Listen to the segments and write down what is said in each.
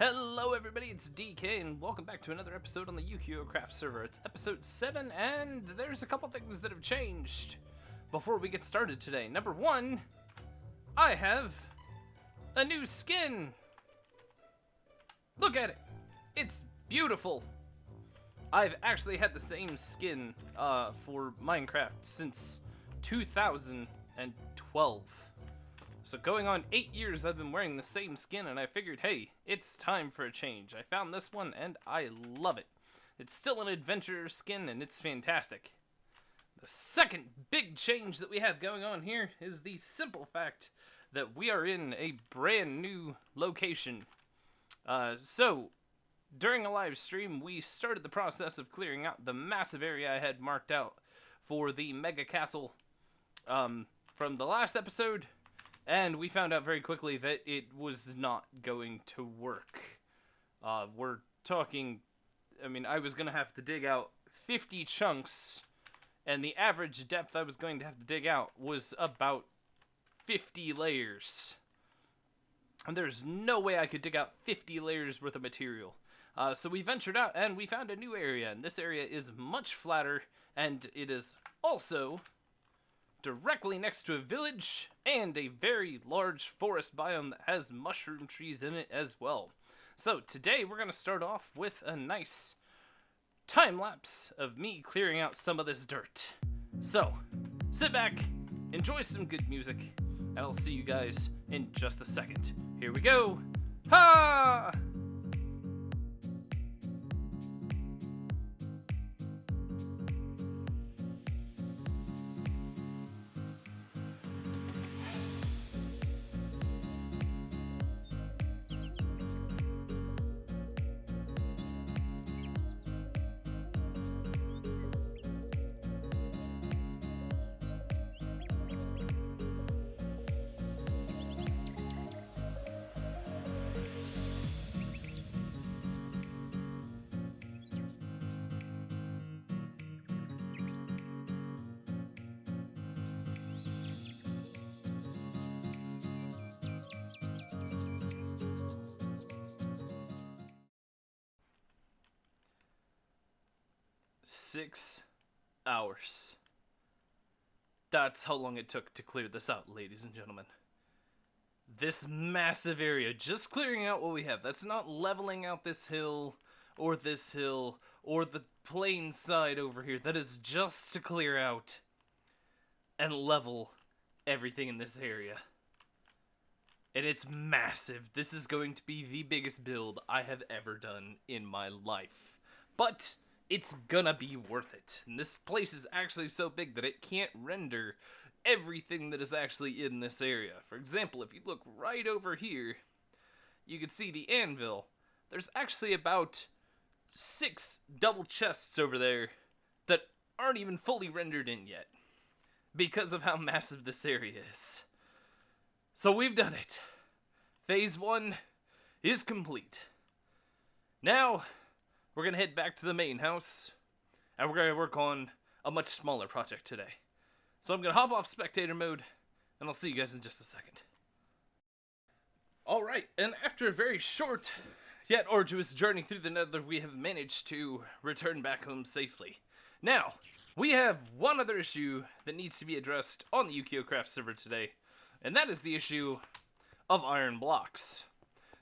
Hello everybody, it's DK and welcome back to another episode on the UkiyoCraft server. It's episode 7 and there's a couple things that have changed before we get started today. Number 1, I have a new skin. Look at it. It's beautiful. I've actually had the same skin for Minecraft since 2012. So going on 8 years I've been wearing the same skin, and I figured, hey, it's time for a change. I found this one and I love it. It's still an adventurer skin and it's fantastic. The second big change that we have going on here is the simple fact that we are in a brand new location. So during a live stream we started the process of clearing out the massive area I had marked out for the mega castle from the last episode. And we found out very quickly that it was not going to work. We're talking, I was going to have to dig out 50 chunks, and the average depth I was going to have to dig out was about 50 layers. And there's no way I could dig out 50 layers worth of material. So we ventured out and we found a new area, and this area is much flatter, and it is also directly next to a village and a very large forest biome that has mushroom trees in it as well. So today we're going to start off with a nice time lapse of me clearing out some of this dirt. So sit back, enjoy some good music, and I'll see you guys in just a second. Here we go. Ha! 6 hours. That's how long it took to clear this out, ladies and gentlemen. This massive area, just clearing out what we have. That's not leveling out this hill, or the plain side over here. That is just to clear out and level everything in this area. And it's massive. This is going to be the biggest build I have ever done in my life. But it's gonna be worth it. And this place is actually so big that it can't render everything that is actually in this area. For example, if you look right over here, you can see the anvil. There's actually about 6 double chests over there that aren't even fully rendered in yet, because of how massive this area is. So we've done it. Phase 1 is complete. Now we're going to head back to the main house, and we're going to work on a much smaller project today. So I'm going to hop off spectator mode, and I'll see you guys in just a second. Alright, and after a very short, yet arduous journey through the nether, we have managed to return back home safely. Now, we have one other issue that needs to be addressed on the UkiyoCraft server today, and that is the issue of iron blocks.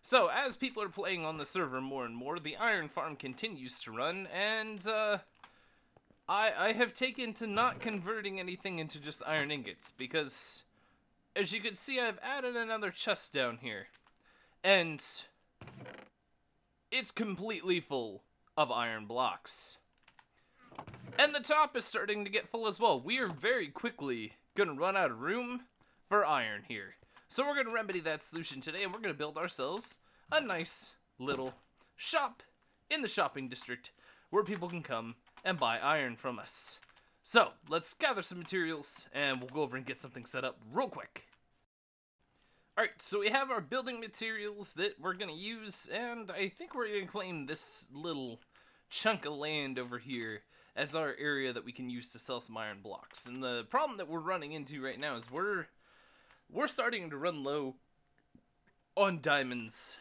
So, as people are playing on the server more and more, the iron farm continues to run, and I have taken to not converting anything into just iron ingots, because, as you can see, I've added another chest down here, and it's completely full of iron blocks. And the top is starting to get full as well. We are very quickly going to run out of room for iron here. So we're going to remedy that solution today, and we're going to build ourselves a nice little shop in the shopping district where people can come and buy iron from us. So let's gather some materials, and we'll go over and get something set up real quick. Alright, so we have our building materials that we're going to use, and I think we're going to claim this little chunk of land over here as our area that we can use to sell some iron blocks. And the problem that we're running into right now is we're starting to run low on diamonds,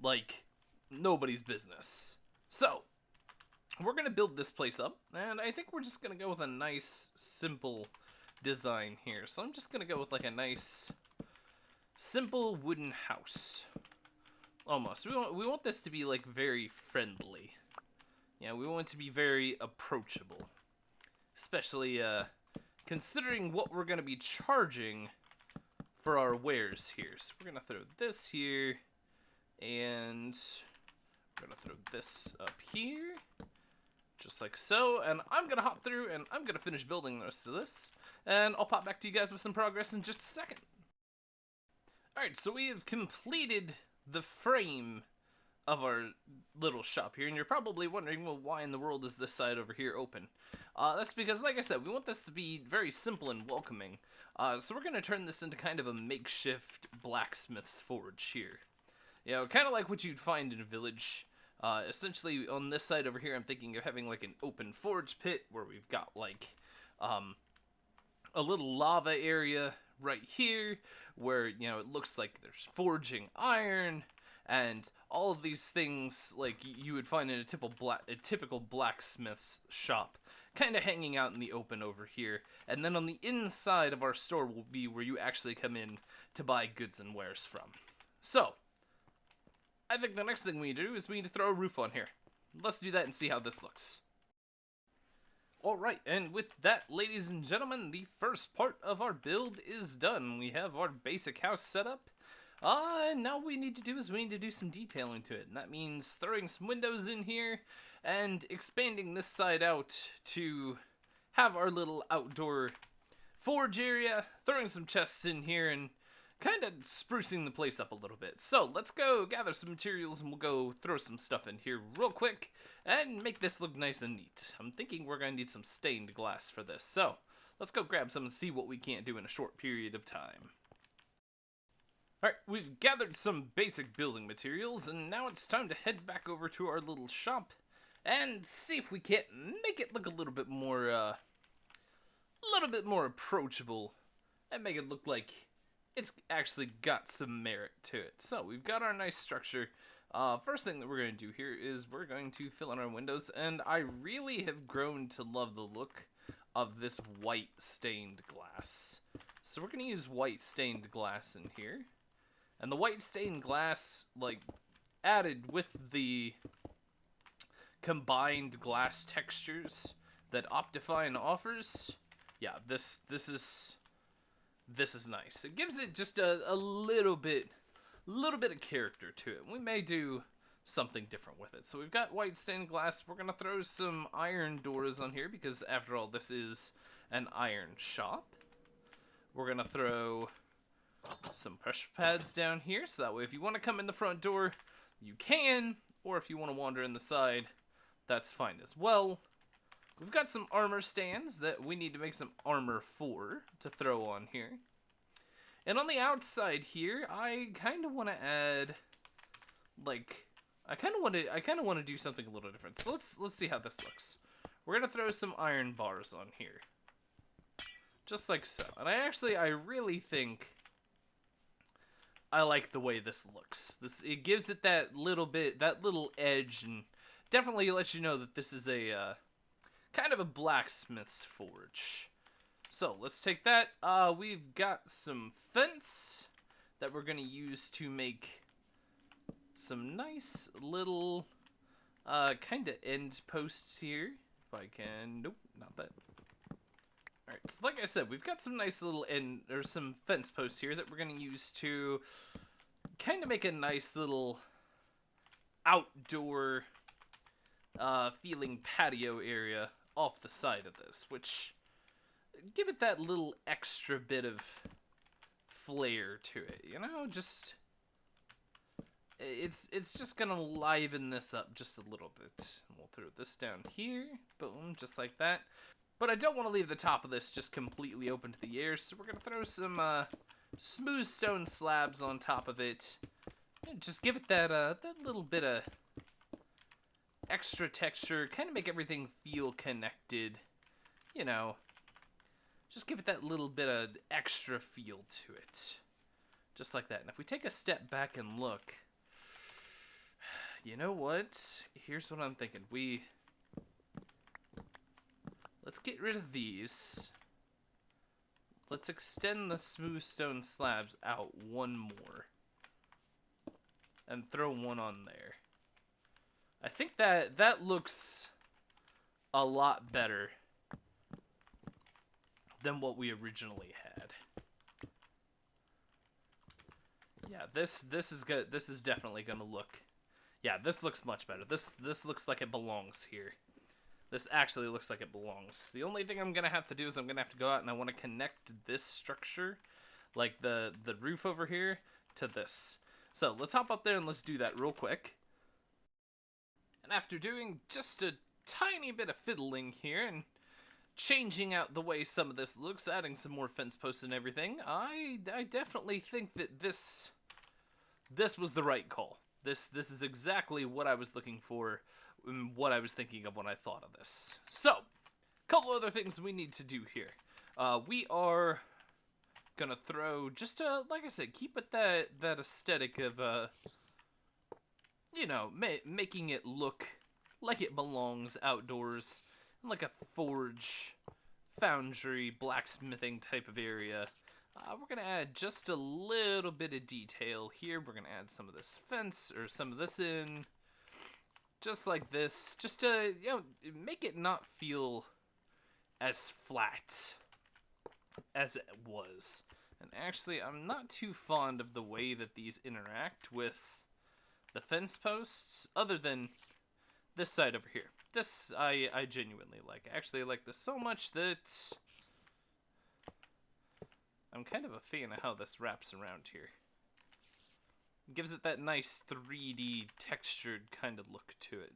like, nobody's business. So, we're going to build this place up, and I think we're just going to go with a nice, simple design here. So I'm just going to go with like a nice, simple wooden house. Almost. We want this to be like very friendly. Yeah, we want it to be very approachable. Especially considering what we're going to be charging for our wares here. So we're going to throw this here, and we're going to throw this up here. Just like so, and I'm going to hop through and I'm going to finish building the rest of this, and I'll pop back to you guys with some progress in just a second. Alright, so we have completed the frame of our little shop here, and you're probably wondering, well, why in the world is this side over here open? That's because, like I said, we want this to be very simple and welcoming, so we're going to turn this into kind of a makeshift blacksmith's forge here. You know, kind of like what you'd find in a village. Essentially, on this side over here, I'm thinking of having, like, an open forge pit where we've got, like, a little lava area right here where, you know, it looks like there's forging iron and all of these things, like, you would find in a typical blacksmith's shop, kind of hanging out in the open over here. And then on the inside of our store will be where you actually come in to buy goods and wares from. So, I think the next thing we need to do is we need to throw a roof on here. Let's do that and see how this looks. Alright, and with that, ladies and gentlemen, the first part of our build is done. We have our basic house set up. And now what we need to do is we need to do some detailing to it. And that means throwing some windows in here and expanding this side out to have our little outdoor forge area, throwing some chests in here, and kind of sprucing the place up a little bit. So let's go gather some materials and we'll go throw some stuff in here real quick and make this look nice and neat. I'm thinking we're going to need some stained glass for this. So let's go grab some and see what we can't do in a short period of time. Alright, we've gathered some basic building materials and now it's time to head back over to our little shop and see if we can't make it look a little bit more approachable and make it look like it's actually got some merit to it. So we've got our nice structure. First thing that we're going to do here is we're going to fill in our windows, and I really have grown to love the look of this white stained glass. So we're going to use white stained glass in here. And the white stained glass, like, added with the combined glass textures that Optifine offers, yeah, this is nice. It gives it just a little bit of character to it. We may do something different with it. So we've got white stained glass. We're gonna throw some iron doors on here because after all, this is an iron shop. We're gonna throw some pressure pads down here, so that way if you want to come in the front door, you can, or if you want to wander in the side, that's fine as well. We've got some armor stands that we need to make some armor for to throw on here. And on the outside here, I kind of want to add, like, I kind of want to do something a little different. So let's see how this looks. We're going to throw some iron bars on here. Just like so. And I really think I like the way this looks. It gives it that little edge, and definitely lets you know that this is a kind of a blacksmith's forge. So let's take that. We've got some fence that we're gonna use to make some nice little kind of end posts here. If I can, nope, not that. Alright, so like I said, we've got some nice little some fence posts here that we're going to use to kind of make a nice little outdoor feeling patio area off the side of this, which give it that little extra bit of flair to it, you know, just it's just going to liven this up just a little bit. We'll throw this down here, boom, just like that. But I don't want to leave the top of this just completely open to the air, so we're going to throw some smooth stone slabs on top of it. And just give it that little bit of extra texture, kind of make everything feel connected, you know. Just give it that little bit of extra feel to it. Just like that. And if we take a step back and look, You know what? Here's what I'm thinking. Let's get rid of these. Let's extend the smooth stone slabs out one more. And throw one on there. I think that looks a lot better than what we originally had. Yeah, this is good. This is definitely gonna look. Yeah, this looks much better. This looks like it belongs here. This actually looks like it belongs. The only thing I'm gonna have to do is I'm gonna have to go out and I want to connect this structure, like the roof over here, to this. So let's hop up there and let's do that real quick. And after doing just a tiny bit of fiddling here and changing out the way some of this looks, adding some more fence posts and everything, I definitely think that this was the right call. This is exactly what I was looking for, what I was thinking of when I thought of this. So, a couple other things we need to do here. We are gonna throw just like I said, keep it that aesthetic of you know, making it look like it belongs outdoors, like a forge, foundry, blacksmithing type of area. We're gonna add just a little bit of detail here. We're gonna add some of this fence or some of this in, just like this, just to, you know, make it not feel as flat as it was. And actually, I'm not too fond of the way that these interact with the fence posts, other than this side over here. This I genuinely like. Actually, I like this so much that I'm kind of a fan of how this wraps around here. It gives it that nice 3D textured kind of look to it.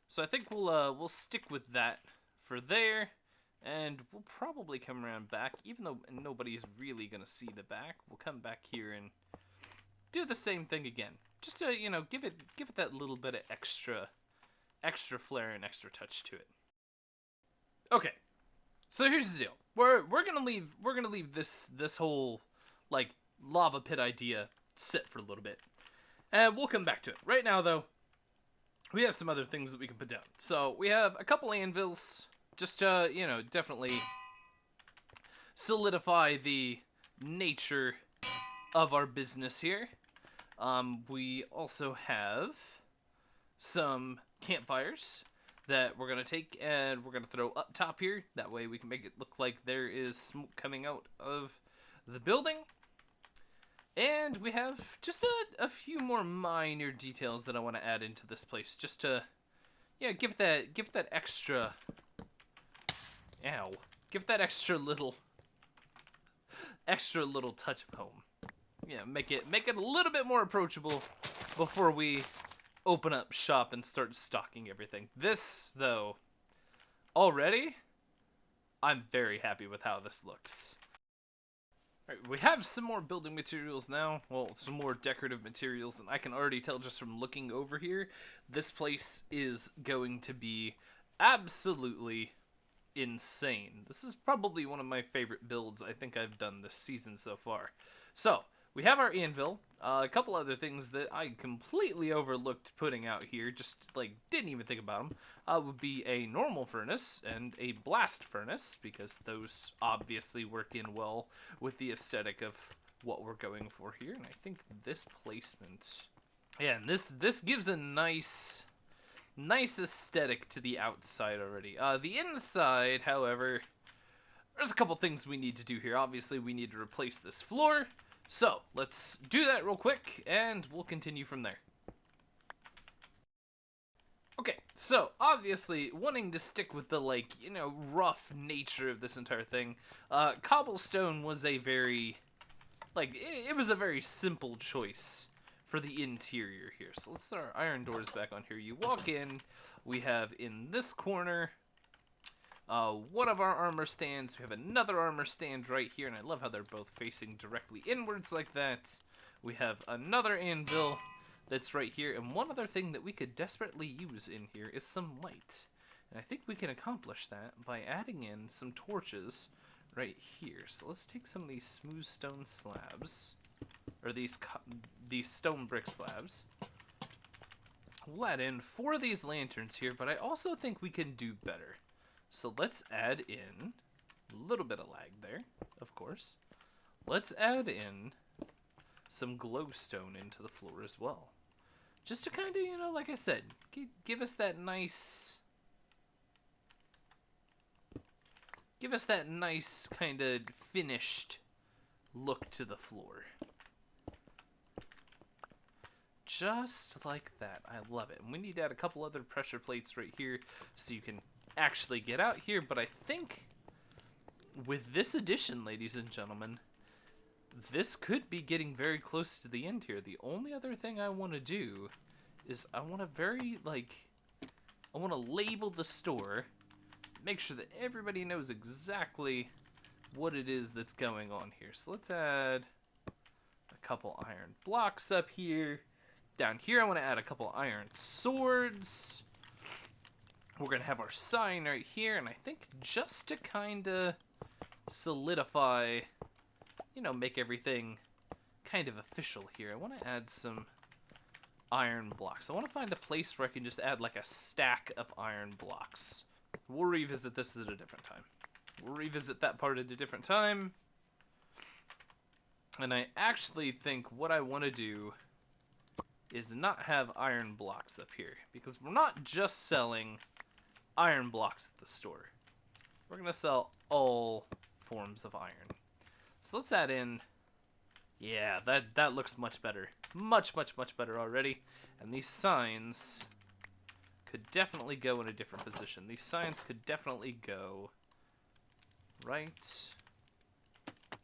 So I think we'll stick with that for there, and we'll probably come around back, even though nobody's really gonna see the back. We'll come back here and do the same thing again, just to, you know, give it that little bit of extra flair and extra touch to it. Okay, so here's the deal. We're gonna leave this whole like lava pit idea sit for a little bit, and we'll come back to it. Right now, though, we have some other things that we can put down. So we have a couple anvils, just to, you know, definitely solidify the nature of our business here. We also have some campfires that we're going to take and we're going to throw up top here. That way we can make it look like there is smoke coming out of the building. And we have just a few more minor details that I want to add into this place, just to, yeah, give that extra, give that extra little touch of home. Yeah, make it a little bit more approachable before we open up shop and start stocking everything. This, though, already, I'm very happy with how this looks. Alright, we have some more building materials now, well, some more decorative materials, and I can already tell just from looking over here, this place is going to be absolutely insane. This is probably one of my favorite builds I think I've done this season so far. So, we have our anvil. A couple other things that I completely overlooked putting out here, just like didn't even think about them, would be a normal furnace and a blast furnace, because those obviously work in well with the aesthetic of what we're going for here. And I think this placement, yeah, and this gives a nice aesthetic to the outside already. The inside, however, there's a couple things we need to do here. Obviously, we need to replace this floor. So, let's do that real quick, and we'll continue from there. Okay, so, obviously, wanting to stick with the, like, you know, rough nature of this entire thing, cobblestone was a very, like, it was a very simple choice for the interior here. So, let's throw our iron doors back on here. You walk in, we have in this corner one of our armor stands. We have another armor stand right here, and I love how they're both facing directly inwards like that. We have another anvil that's right here, and one other thing that we could desperately use in here is some light. And I think we can accomplish that by adding in some torches right here. So let's take some of these smooth stone slabs, or these stone brick slabs. We'll add in 4 of these lanterns here, but I also think we can do better. So let's add in a little bit of lag there, of course. Let's add in some glowstone into the floor as well. Just to kind of, you know, like I said, give us that nice... Give us that nice kind of finished look to the floor. Just like that. I love it. And we need to add a couple other pressure plates right here so you can actually get out here. But I think with this addition, ladies and gentlemen, this could be getting very close to the end here. The only other thing I want to do is I want to label the store, make sure that everybody knows exactly what it is that's going on here. So let's add a couple iron blocks up here. Down here, I want to add a couple iron swords. We're going to have our sign right here, and I think just to kind of solidify, you know, make everything kind of official here, I want to add some iron blocks. I want to find a place where I can just add like a stack of iron blocks. We'll revisit this at a different time. We'll revisit that part at a different time. And I actually think what I want to do is not have iron blocks up here, because we're not just selling iron blocks at the store. We're going to sell all forms of iron. So let's add in, yeah, that looks much better. Much better already. And these signs could definitely go in a different position. These signs could definitely go right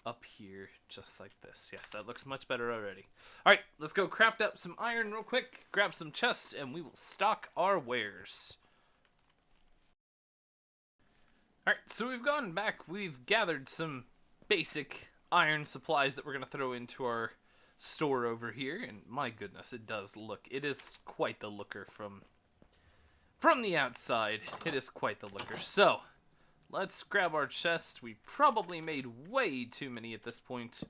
up here, just like this. Yes, that looks much better already. Alright, let's go craft up some iron real quick, grab some chests, and we will stock our wares. Alright, so we've gone back, we've gathered some basic iron supplies that we're going to throw into our store over here, and my goodness, it is quite the looker from the outside. It is quite the looker. So, let's grab our chest. We probably made way too many at this point,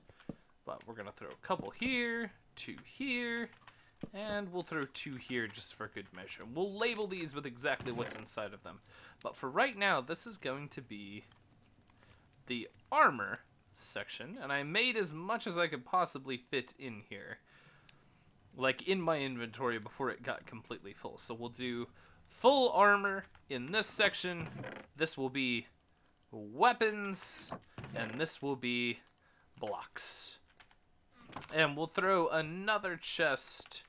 but we're going to throw a couple here, 2 here, and we'll throw 2 here just for good measure. We'll label these with exactly what's inside of them. But for right now, this is going to be the armor section, and I made as much as I could possibly fit in here, like in my inventory before it got completely full. So we'll do full armor in this section. This will be weapons, and this will be blocks. And we'll throw another chest.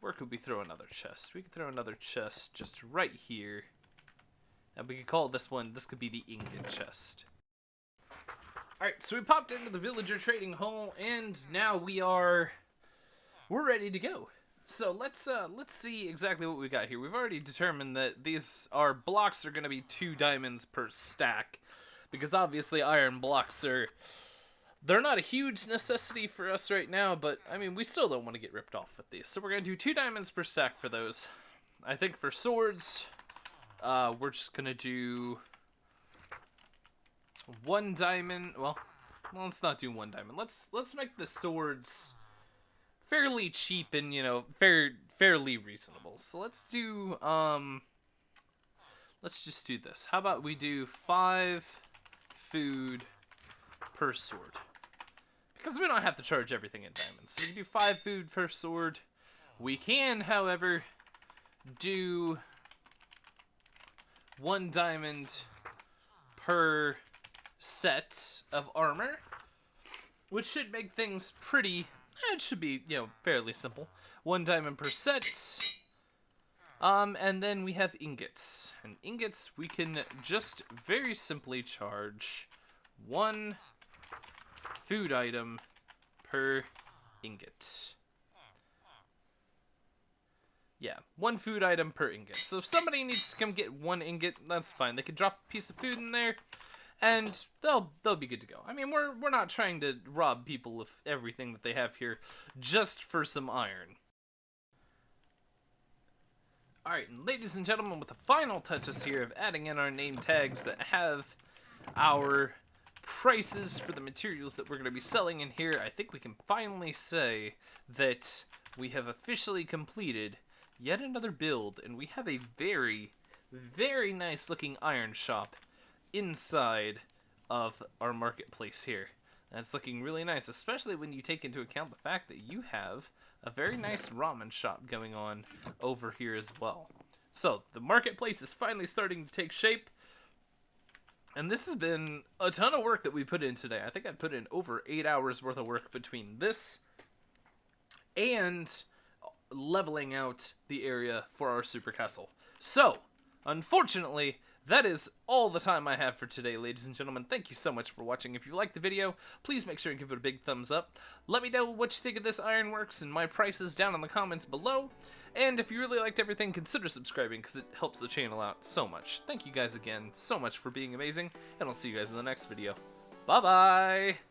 Where could we throw another chest? We could throw another chest just right here. And we could call this one, this could be the ingot chest. Alright, so we popped into the villager trading hall, and now we're ready to go. So let's see exactly what we got here. We've already determined that our blocks are going to be 2 diamonds per stack, because obviously iron blocks they're not a huge necessity for us right now, but I mean, we still don't want to get ripped off with these. So we're going to do 2 diamonds per stack for those. I think for swords, we're just going to do 1 diamond. Well, let's not do 1 diamond. Let's make the swords fairly cheap and, you know, fairly reasonable. So let's do, let's just do this. How about we do 5 food per sword? Because we don't have to charge everything in diamonds. So we can do 5 food per sword. We can, however, do 1 diamond per set of armor, which should make things pretty... It should be, you know, fairly simple. 1 diamond per set. And then we have ingots. And ingots, we can just very simply charge 1 food item per ingot. Yeah, 1 food item per ingot. So if somebody needs to come get 1 ingot, that's fine. They can drop a piece of food in there, and they'll be good to go. I mean, we're not trying to rob people of everything that they have here just for some iron. Alright, and ladies and gentlemen, with the final touches here of adding in our name tags that have our prices for the materials that we're going to be selling in here, I think we can finally say that we have officially completed yet another build, and we have a very, very nice looking iron shop inside of our marketplace here. That's looking really nice, especially when you take into account the fact that you have a very nice ramen shop going on over here as well. So, the marketplace is finally starting to take shape. And this has been a ton of work that we put in today. I think I put in over 8 hours worth of work between this and leveling out the area for our super castle. So, unfortunately, that is all the time I have for today, ladies and gentlemen. Thank you so much for watching. If you liked the video, please make sure and give it a big thumbs up. Let me know what you think of this ironworks and my prices down in the comments below. And if you really liked everything, consider subscribing because it helps the channel out so much. Thank you guys again so much for being amazing, and I'll see you guys in the next video. Bye-bye!